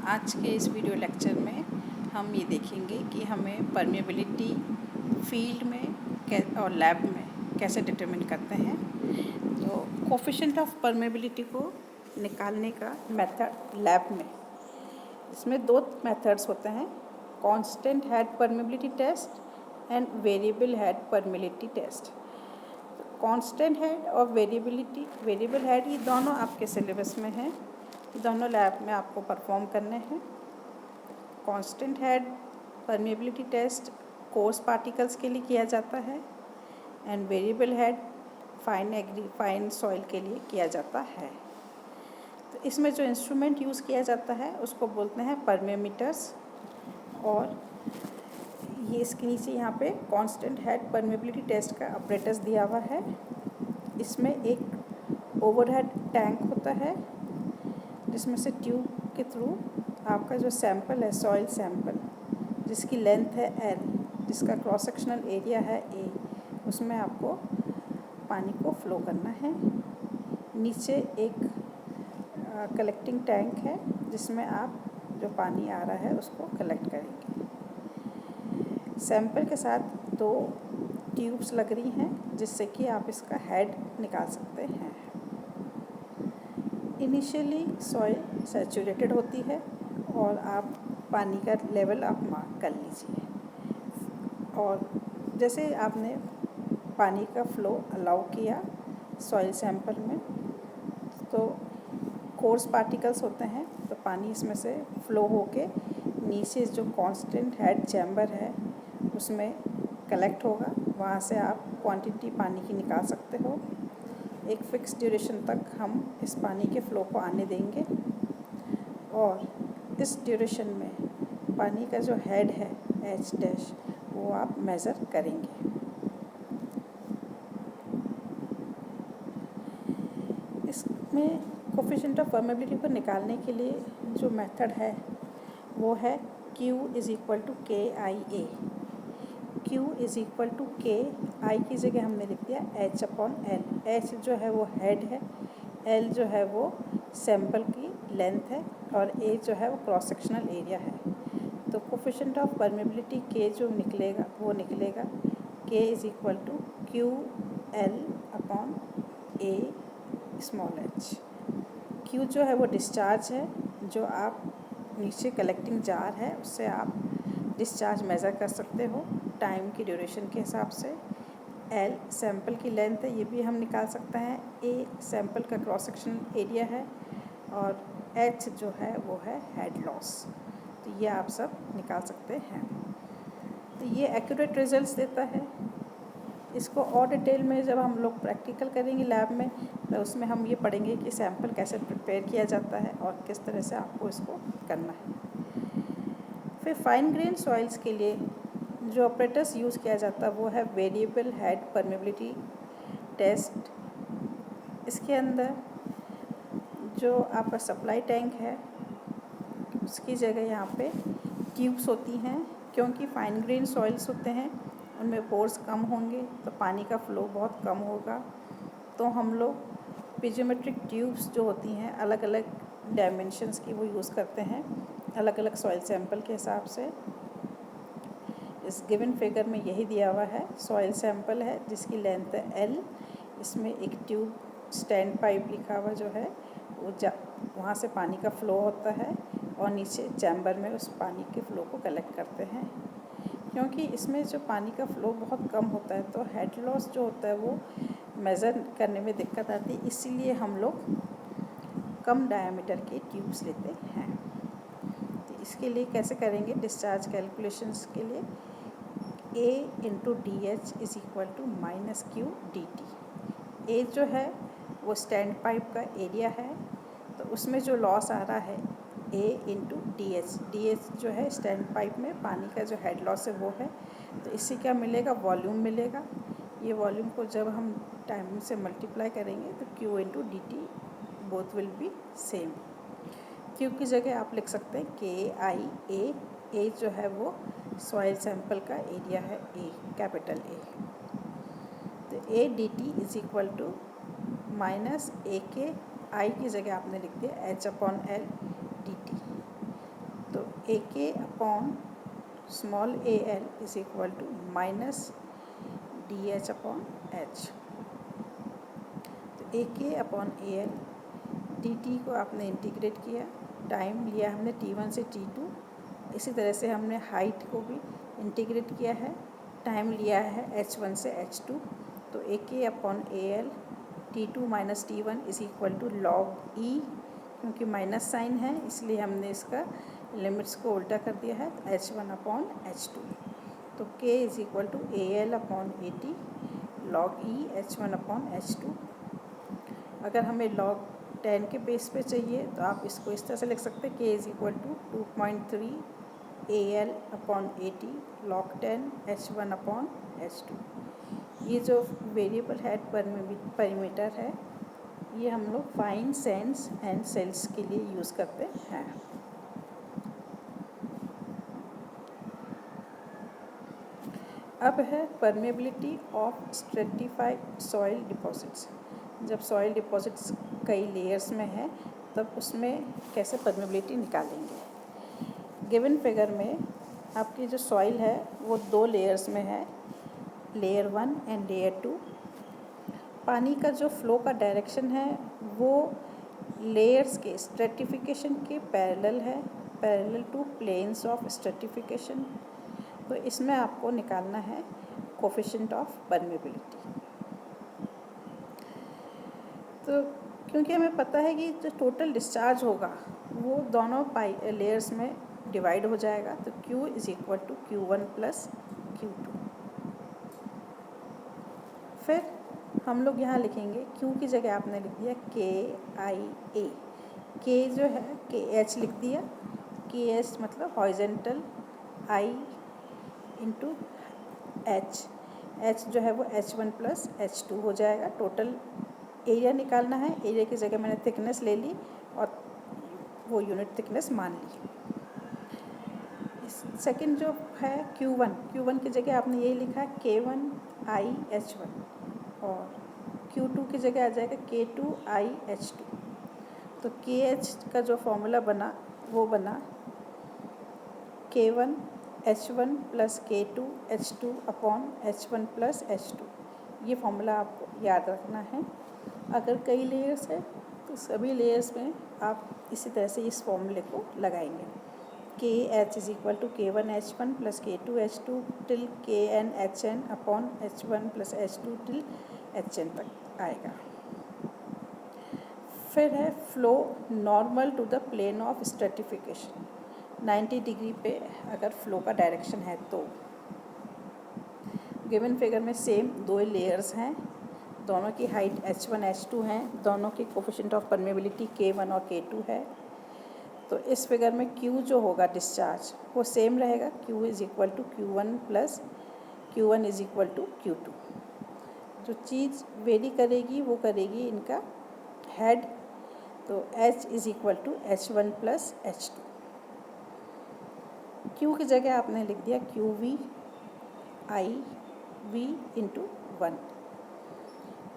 आज के इस वीडियो लेक्चर में हम ये देखेंगे कि हमें परमेबिलिटी फील्ड में और लैब में कैसे डिटरमिन करते हैं। तो कोफिशिएंट ऑफ परमेबिलिटी को निकालने का मेथड लैब में, इसमें दो मेथड्स होते हैं, constant head permeability test and variable head permeability test. Constant head और वेरिएबल हेड ये दोनों आपके सिलेबस में हैं, दोनों लैब में आपको परफॉर्म करने हैं। Constant head permeability test coarse particles के लिए किया जाता है and variable head fine soil के लिए किया जाता है। तो इसमें जो इंस्ट्रूमेंट यूज़ किया जाता है उसको बोलते हैं परमेमीटर्स, और ये इसके नीचे यहाँ पे कांस्टेंट हेड परमेबिलिटी टेस्ट का ऑपरेटर्स दिया हुआ है। इसमें एक ओवरहेड टैंक होता है जिसमें से ट्यूब के थ्रू आपका जो सैंपल है, सॉइल सैंपल जिसकी लेंथ है L, जिसका क्रॉस सेक्शनल एरिया है A, उसमें आपको पानी को फ्लो करना है। नीचे एक कलेक्टिंग टैंक है जिसमें आप जो पानी आ रहा है उसको कलेक्ट करेंगे। सैंपल के साथ दो ट्यूब्स लग रही हैं जिससे कि आप इसका हेड निकाल सकते हैं। इनिशियली सॉइल सैचुरेटेड होती है और आप पानी का लेवल आप मार्क कर लीजिए, और जैसे आपने पानी का फ्लो अलाउ किया सॉइल सैंपल में, तो कोर्स पार्टिकल्स होते हैं, तो पानी इसमें से फ्लो होके नीचे जो कांस्टेंट हेड चैम्बर है उसमें कलेक्ट होगा। वहाँ से आप क्वांटिटी पानी की निकाल सकते हो। एक फ़िक्स ड्यूरेशन तक हम इस पानी के फ़्लो को आने देंगे, और इस ड्यूरेशन में पानी का जो हेड है H डैश वो आप मेज़र करेंगे। इसमें कोफिशिएंट ऑफ परमेबिलिटी को निकालने के लिए जो मेथड है वो है Q is equal to KIA। Q is equal to K, I की जगह हमने लिख दिया H अपॉन L। H जो है वो हेड है, L जो है वो सैंपल की लेंथ है, और A जो है वो क्रॉस सेक्शनल एरिया है। तो कोफिशिएंट ऑफ परमेबिलिटी K जो निकलेगा वो निकलेगा K is equal to QL upon A small h। Q जो है वो डिस्चार्ज है, जो आप नीचे कलेक्टिंग जार है उससे आप डिस्चार्ज मेज़र कर सकते हो टाइम की ड्यूरेशन के हिसाब से। L सैंपल की लेंथ है, ये भी हम निकाल सकते हैं। A सैंपल का क्रॉस सेक्शन एरिया है, और H जो है वो है हेड लॉस। तो ये आप सब निकाल सकते हैं। तो ये एक्यूरेट रिजल्ट्स देता है। इसको और डिटेल में जब हम लोग प्रैक्टिकल करेंगे लैब में, तो उसमें हम ये पढ़ेंगे कि सैंपल कैसे प्रिपेयर किया जाता है और किस तरह से आपको इसको करना है। फिर फाइन ग्रेन सॉइल्स के लिए जो ऑपरेटर्स यूज़ किया जाता है वो है वेरिएबल हेड परमेबिलिटी टेस्ट। इसके अंदर जो आपका सप्लाई टैंक है उसकी जगह यहाँ पे ट्यूब्स होती हैं, क्योंकि फाइन ग्रेन सॉइल्स होते हैं उनमें पोर्स कम होंगे तो पानी का फ्लो बहुत कम होगा। तो हम लोग पिजोमेट्रिक ट्यूब्स जो होती हैं अलग अलग डायमेंशंस की वो यूज़ करते हैं अलग अलग सॉइल सैंपल के हिसाब से। इस गिवन फिगर में यही दिया हुआ है। सॉइल सैंपल है जिसकी लेंथ है L, इसमें एक ट्यूब स्टैंड पाइप लिखा हुआ जो है वो वहाँ से पानी का फ़्लो होता है, और नीचे चैम्बर में उस पानी के फ़्लो को कलेक्ट करते हैं। क्योंकि इसमें जो पानी का फ़्लो बहुत कम होता है तो हेड लॉस जो होता है वो मेज़र करने में दिक्कत आती है, इसीलिए हम लोग कम डायामीटर के ट्यूब्स लेते हैं। तो इसके लिए कैसे करेंगे डिस्चार्ज कैलकुलेशंस के लिए, A into DH is equal to minus Q DT। A जो है वो स्टैंड पाइप का एरिया है, तो उसमें जो लॉस आ रहा है A इंटू DH जो है स्टैंड पाइप में पानी का जो हेड लॉस है वो है। तो इससे क्या मिलेगा, वॉल्यूम मिलेगा। ये वॉल्यूम को जब हम टाइम से मल्टीप्लाई करेंगे तो Q into DT both will be same. Q की जगह आप लिख सकते हैं KIA। A जो है वो सॉइल सैंपल का एरिया है A, कैपिटल A। तो A DT is equal to minus AK, I की जगह आपने लिख दिया H upon L DT। A K upon small A L is equal to minus D H upon H. तो A K upon A L D T को आपने integrate किया, time लिया हमने T1 से T2, इसी तरह से हमने हाइट को भी इंटीग्रेट किया है, टाइम लिया है H1 से H2। तो A K upon A L T2 minus T1 is equal to log e, क्योंकि माइनस साइन है इसलिए हमने इसका लिमिट्स को उल्टा कर दिया है, तो H1 अपॉन H2। तो K is equal to A L upon A T log E H1 upon H2। अगर हमें लॉग 10 के बेस पे चाहिए तो आप इसको इस तरह से लिख सकते हैं, K is equal to 2.3 A L upon A T log 10 H1 upon H2। ये जो वेरिएबल हेड पैरामीटर है ये हम लोग फाइन सेंस एंड सेल्स के लिए यूज़ करते हैं। अब है permeability of stratified soil deposits. जब सॉइल डिपॉजिट्स कई लेयर्स में है तब उसमें कैसे परमेबिलिटी निकालेंगे। गिवन फिगर में आपकी जो सॉइल है वो 2 लेयर्स में है, लेयर 1 एंड लेयर 2। पानी का जो फ्लो का डायरेक्शन है वो लेयर्स के स्ट्रेटिफिकेशन के पैरेलल है, parallel to planes of stratification. तो इसमें आपको निकालना है कोफिशिएंट ऑफ परमेबिलिटी। तो क्योंकि हमें पता है कि जो टोटल डिस्चार्ज होगा वो दोनों लेयर्स में डिवाइड हो जाएगा, तो Q is equal to Q1 plus Q2। फिर हम लोग यहाँ लिखेंगे Q की जगह आपने लिख दिया KIA, K जो है KH लिख दिया, KH मतलब horizontal, I into H, H जो है वो H1 प्लस H2 हो जाएगा। टोटल एरिया निकालना है, एरिया की जगह मैंने थिकनेस ले ली और वो यूनिट थिकनेस मान ली। सेकंड जो है Q1 की जगह आपने यही लिखा है K1IH1 और Q2 की जगह आ जाएगा K2IH2। तो KH का जो फॉर्मूला बना वो बना K1H1 plus K2H2 upon H1 plus H2। ये फॉर्मूला आपको याद रखना है। अगर कई लेयर्स है तो सभी लेयर्स में आप इसी तरह से इस फॉर्मूले को लगाएंगे। KH is equal to K1H1 plus K2H2 till KNHN upon H1 plus H2 till HN तक आएगा। फिर है flow normal to the plane of stratification. 90 degree पे अगर फ्लो का डायरेक्शन है तो गिवन फिगर में सेम 2 लेयर्स हैं, दोनों की हाइट H1 H2 हैं, दोनों की कोफिशिएंट ऑफ परमेबिलिटी K1 और K2 है। तो इस फिगर में Q जो होगा डिस्चार्ज वो सेम रहेगा, Q is equal to Q1 plus Q1 is equal to Q2। जो चीज़ वेरी करेगी वो करेगी इनका हेड, तो H is equal to H1 plus H2। Q की जगह आपने लिख दिया QV IV into 1,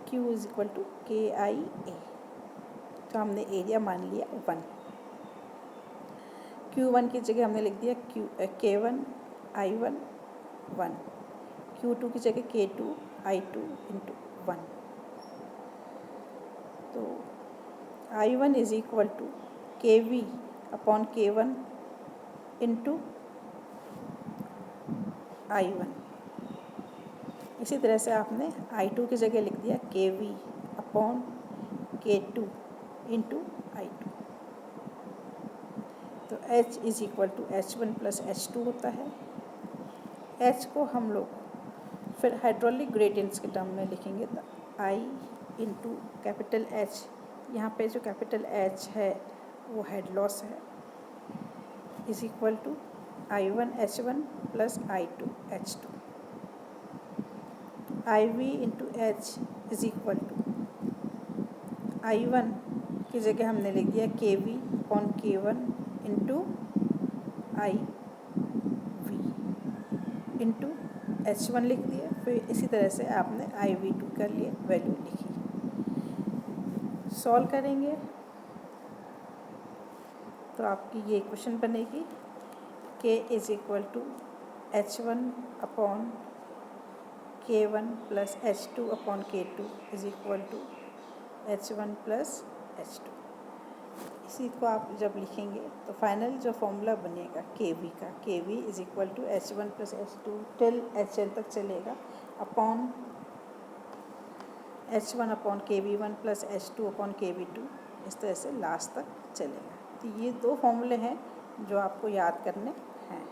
Q is equal to KIA। तो हमने एरिया मान लिया 1। Q1 की जगह हमने लिख दिया K1 I1 1, Q2 की जगह K2 I2 इंटू 1। तो I1 is equal to KV upon K1 into I1। इसी तरह से आपने I2 की जगह लिख दिया KV upon K2 into I2। तो H is equal to H1 plus H2 होता है। H को हम लोग फिर हाइड्रोलिक ग्रेडियंट्स के टर्म में लिखेंगे, तो I इंटू कैपिटल H, यहाँ पे जो कैपिटल H है वो हेड लॉस है, is equal to I1 H1 plus I2 H2। IV into H is equal to I1 की जगह हमने लिख दिया KV upon K1 into IV into H1 लिख दिया। फिर इसी तरह से आपने IV2 कर लिए, वैल्यू लिखी। सॉल्व करेंगे तो आपकी ये इक्वेशन बनेगी K is equal to H1 upon K1 plus H2 upon K2 is equal to H1 plus H2। इसी को आप जब लिखेंगे तो फाइनल जो फॉर्मूला बनेगा KV का, KV is equal to H1 plus H2 till HN तक चलेगा upon H1 upon KV1 plus H2 upon KV2, इस तरह से लास्ट तक चलेगा। तो ये दो फॉर्मूले हैं जो आपको याद करने हैं।